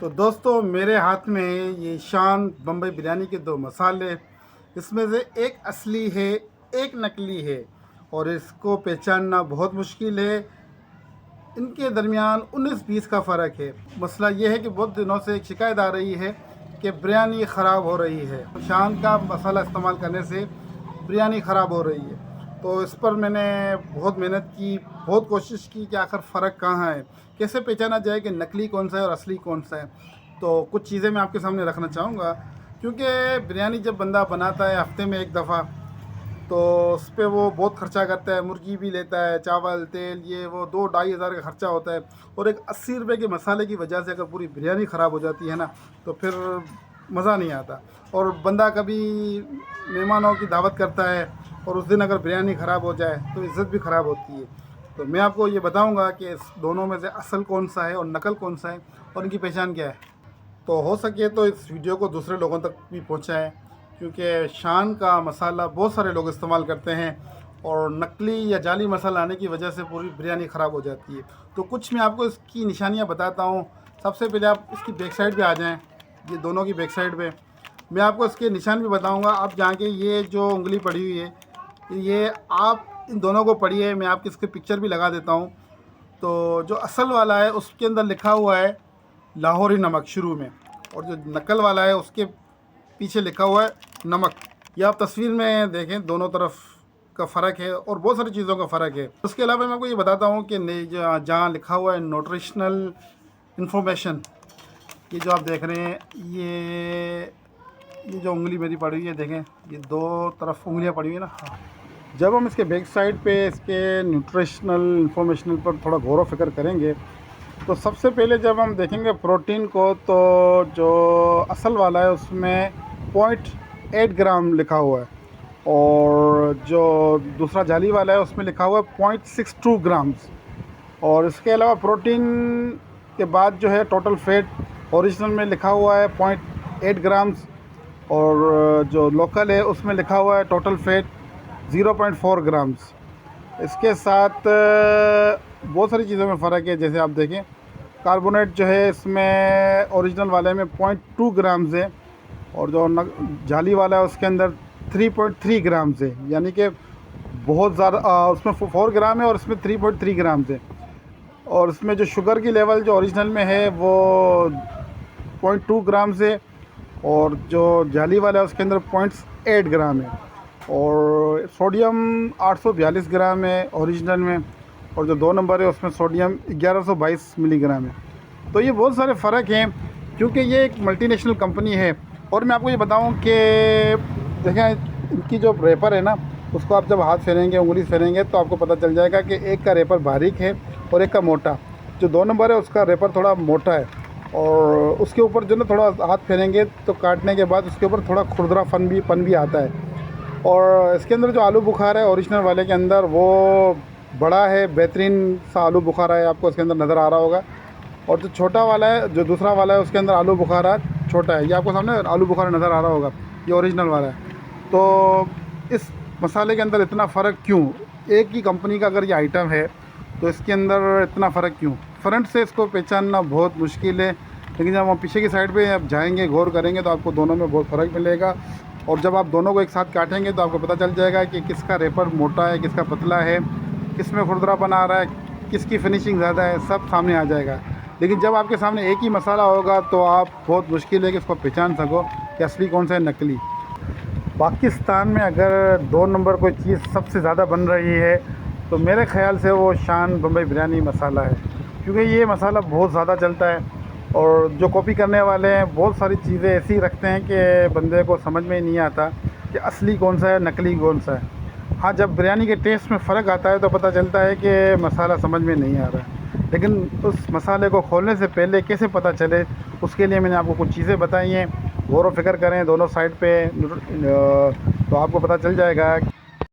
तो दोस्तों मेरे हाथ में ये शान बम्बई बिरयानी के दो मसाले, इसमें से एक असली है, एक नकली है और इसको पहचानना बहुत मुश्किल है। इनके दरमियान 19-20 का फ़र्क है। मसला ये है कि बहुत दिनों से एक शिकायत आ रही है कि बिरयानी ख़राब हो रही है, शान का मसाला इस्तेमाल करने से बिरयानी ख़राब हो रही है। तो इस पर मैंने बहुत मेहनत की, बहुत कोशिश की कि आखिर फ़र्क कहाँ है, कैसे पहचाना जाए कि नकली कौन सा है और असली कौन सा है। तो कुछ चीज़ें मैं आपके सामने रखना चाहूँगा, क्योंकि बिरयानी जब बंदा बनाता है हफ़्ते में एक दफ़ा, तो उस पर वो बहुत ख़र्चा करता है, मुर्गी भी लेता है, चावल तेल ये वो 2-2.5 हज़ार का ख़र्चा होता है। और एक 80 रुपये के मसाले की वजह से अगर पूरी बिरयानी ख़राब हो जाती है ना, तो फिर मज़ा नहीं आता। और बंदा कभी मेहमानों की दावत करता है और उस दिन अगर बिरयानी ख़राब हो जाए तो इज़्ज़त भी ख़राब होती है। तो मैं आपको ये बताऊंगा कि इस दोनों में से असल कौन सा है और नकल कौन सा है और इनकी पहचान क्या है। तो हो सके तो इस वीडियो को दूसरे लोगों तक भी पहुंचाएं, क्योंकि शान का मसाला बहुत सारे लोग इस्तेमाल करते हैं और नकली या जाली मसाला आने की वजह से पूरी बिरयानी ख़राब हो जाती है। तो कुछ मैं आपको इसकी निशानियां बताता हूं। सबसे पहले आप इसकी बैक साइड पे आ जाएं, ये दोनों की बैक साइड पे मैं आपको इसके निशान भी बताऊंगा। आप जहाँ के ये जो उंगली पड़ी हुई है, ये आप इन दोनों को पढ़िए, मैं आपकी इसके पिक्चर भी लगा देता हूँ। तो जो असल वाला है उसके अंदर लिखा हुआ है लाहौरी नमक शुरू में, और जो नकल वाला है उसके पीछे लिखा हुआ है नमक। ये आप तस्वीर में देखें, दोनों तरफ का फ़र्क है और बहुत सारी चीज़ों का फ़र्क है। उसके अलावा मैं आपको ये बताता हूँ कि जहाँ लिखा हुआ है न्यूट्रिशनल इन्फॉर्मेशन, ये जो आप देख रहे हैं, ये जो उंगली मेरी पड़ी हुई है देखें, ये दो तरफ उंगलियां पड़ी हुई है ना। हाँ, जब हम इसके बैक साइड पे इसके न्यूट्रिशनल इन्फॉर्मेशन पर थोड़ा गौर व फिक्र करेंगे, तो सबसे पहले जब हम देखेंगे प्रोटीन को, तो जो असल वाला है उसमें 0.8 ग्राम लिखा हुआ है और जो दूसरा जाली वाला है उसमें लिखा हुआ है 0.62 ग्राम्स। और इसके अलावा प्रोटीन के बाद जो है टोटल फैट ओरिजिनल में लिखा हुआ है 0.8 ग्राम्स, और जो लोकल है उसमें लिखा हुआ है टोटल फैट 0.4 ग्राम्स। इसके साथ बहुत सारी चीज़ों में फ़र्क है। जैसे आप देखें, कार्बोनेट जो है इसमें ओरिजिनल वाले में 0.2 ग्राम्स है और जो जाली वाला है उसके अंदर 3.3 ग्राम्स है, यानी कि बहुत ज़्यादा। उसमें 4 ग्राम है और इसमें 3.3 ग्राम्स है। और इसमें जो शुगर की लेवल जो ओरिजिनल में है वो 0.2 ग्राम से, और जो जाली वाला है उसके अंदर 0.8 ग्राम है। और सोडियम 842 ग्राम है ओरिजिनल में, और जो 2 नंबर है उसमें सोडियम 1122 मिलीग्राम है। तो ये बहुत सारे फ़र्क हैं, क्योंकि ये एक मल्टीनेशनल कंपनी है। और मैं आपको ये बताऊं कि देखें, इनकी जो रेपर है ना, उसको आप जब हाथ फेरेंगे, उंगली फेरेंगे, तो आपको पता चल जाएगा कि एक का रेपर बारीक है और एक का मोटा। जो 2 नंबर है उसका रेपर थोड़ा मोटा है, और उसके ऊपर जो ना थोड़ा हाथ फेरेंगे तो काटने के बाद उसके ऊपर थोड़ा खुरदरा पन भी आता है। और इसके अंदर जो आलू बुखारा है ओरिजिनल वाले के अंदर, वो बड़ा है, बेहतरीन सा आलू बुखारा है, आपको इसके अंदर नज़र आ रहा होगा। और जो छोटा वाला है, जो दूसरा वाला है, उसके अंदर आलू बुखारा छोटा है, ये आपको सामने आलू बुखारा नज़र आ रहा होगा, ये ओरिजिनल वाला है। तो इस मसाले के अंदर इतना फ़र्क क्यों? एक ही कंपनी का अगर ये आइटम है तो इसके अंदर इतना फ़र्क क्यों? फ्रंट से इसको पहचानना बहुत मुश्किल है, लेकिन जब हम पीछे की साइड पे अब जाएंगे, गौर करेंगे, तो आपको दोनों में बहुत फ़र्क मिलेगा। और जब आप दोनों को एक साथ काटेंगे तो आपको पता चल जाएगा कि किसका रेपर मोटा है, किसका पतला है, किस में खुरदरापन आ रहा है, किसकी फिनिशिंग ज़्यादा है, सब सामने आ जाएगा। लेकिन जब आपके सामने एक ही मसाला होगा तो आप बहुत मुश्किल है कि इसको पहचान सको कि असली कौन सा है, नकली। पाकिस्तान में अगर 2 नंबर कोई चीज़ सबसे ज़्यादा बन रही है तो मेरे ख़्याल से वो शान बम्बई बिरयानी मसाला है, क्योंकि ये मसाला बहुत ज़्यादा चलता है। और जो कॉपी करने वाले हैं बहुत सारी चीज़ें ऐसी रखते हैं कि बंदे को समझ में ही नहीं आता कि असली कौन सा है, नकली कौन सा है। हाँ, जब बिरयानी के टेस्ट में फ़र्क आता है तो पता चलता है कि मसाला समझ में नहीं आ रहा है, लेकिन उस मसाले को खोलने से पहले कैसे पता चले, उसके लिए मैंने आपको कुछ चीज़ें बताई हैं। गौर व फिक्र करें दोनों साइड पे, तो आपको पता चल जाएगा